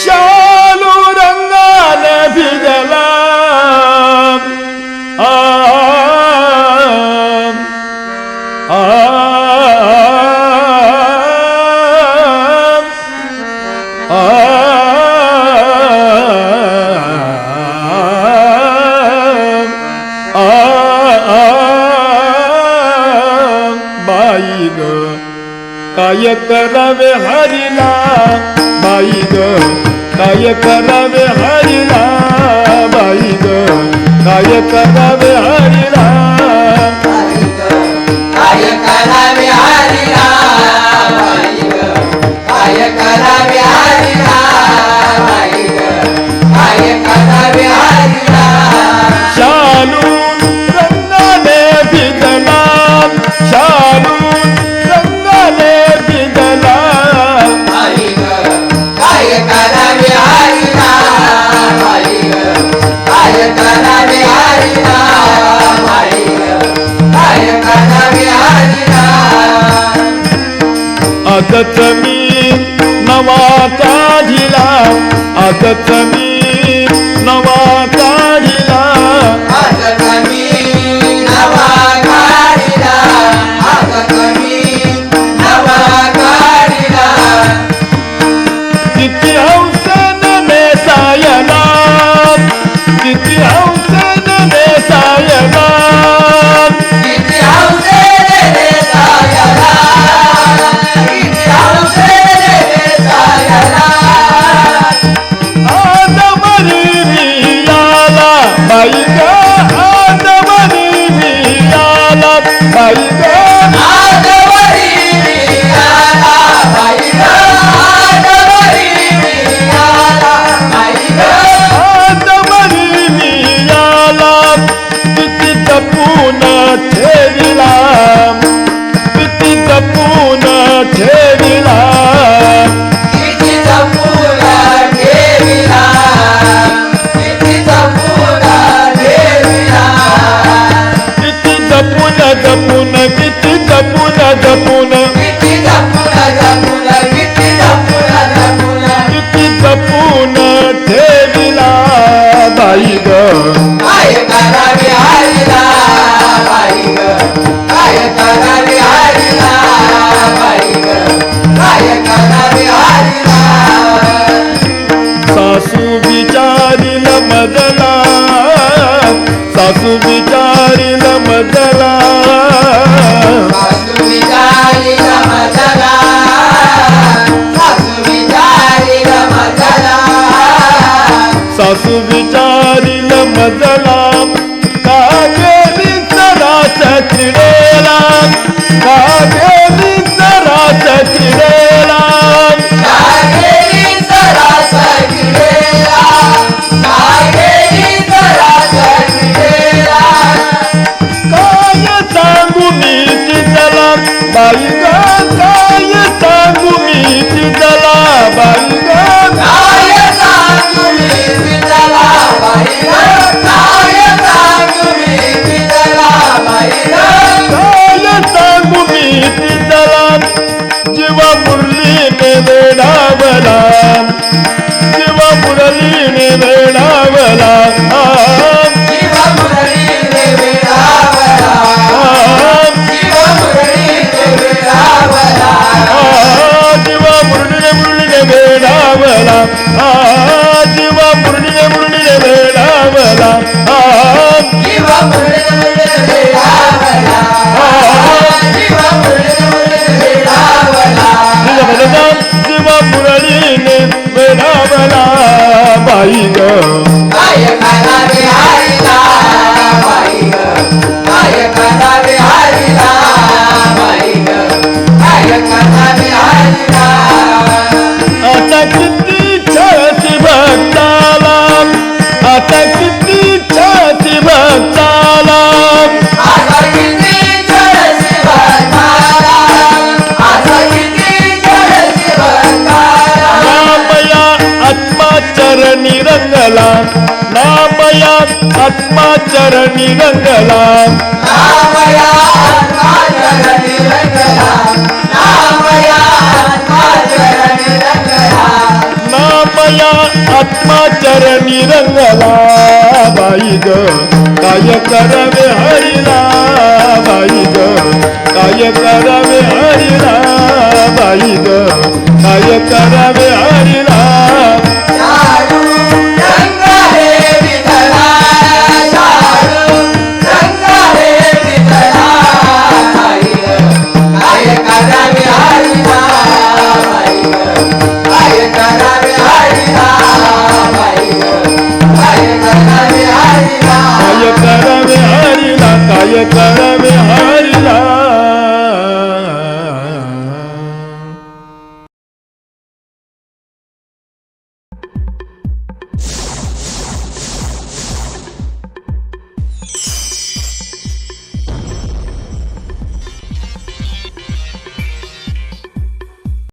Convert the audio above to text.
शालू रंगाने भिजला बाई ग काय करावे हरिला बाई ग काय करावे हरिला बाई ग काय करावे हरिला काय करावे हरिला बाई ग काय करावे हरिला बाई ग काय करावे हरिला शालू रंगाने भिजला शालू रंगाने भिजला बाई ग काय करावे हरिला बाई ग काय करावे हरिला बाई ग काय करावे हरिला आगत मी नवा काढिला आगत मी नवा काढिला आगत मी नवा काढिला आगत मी नवा काढिला किती हौसन नेसायला किती हौसन नेसायला किती हौसेने नेसायला किती हौसेने नेसायला आदमरी मियाला बाई ग आदमरी मियाला बाई ग आजवरी मिळाला बाई ग आजवरी मिळाला बाई ग आदमरी मियाला किती जपून ठेविला किती जपून ठेविला किती जपूला ठेविला किती जपूला ठेविला किती जपून जपून किती जपून जपून किती जपूला जपूला किती जपूला जपूला किती जपून ठेविला बाई ग काय करावे हरिला बाई ग काय करावे हरिला बाई ग काय करावे हरिला सासू विचारिल मजला सासू विचारिल मजला सासू विचारिल मजला सासू विचारिल मजला सासू विचारिल मजला कागेली सरास क्रीडेला कागेली सरास क्रीडेला कागेली सरास क्रीडेला कागेली सरास क्रीडेला काय सांगू मी तिला बाई ग काय सांगू मी तिला बाई ग काय सांगू मी तिला बाई ग काय सांगू मी तिला बाई ग काय सांगू मी तिला जीवा मुरलीने वेडावला जीवा मुरलीने वेडावला जीव मुरलीने वेडावला जीव मुरलीने वेडावला जीवा मुरलीने वेडावला जीवा मुरलीने वेडावला जीव मुरलीने वेडावला जीव मुरलीने वेडावला जीवा मुरलीने वेडावला बाई ग काय करावे हरिला बाई ग काय करावे हरिला बाई ग काय करावे हरिला आता किती छळती भक्ताला आता किती छळती भक्ताला आता किती जळसी भरताला आता किती जळसी भरताला नामया आत्मा चरणी रंगला नामया आत्मा चरणी रंगला नामया आत्मा चरणी रंगला नामया आत्माचरणी रंगला बाई ग काय करावे हरिला बाई ग काय करावे हरिला बाई ग काय करावे हरिला शाडू रंग रे विठला शाडू रंग रे विठला काय करावे हरिला काय करावे हरिला काय करावे हरिला काय करावे हरिला काय करावे हरिला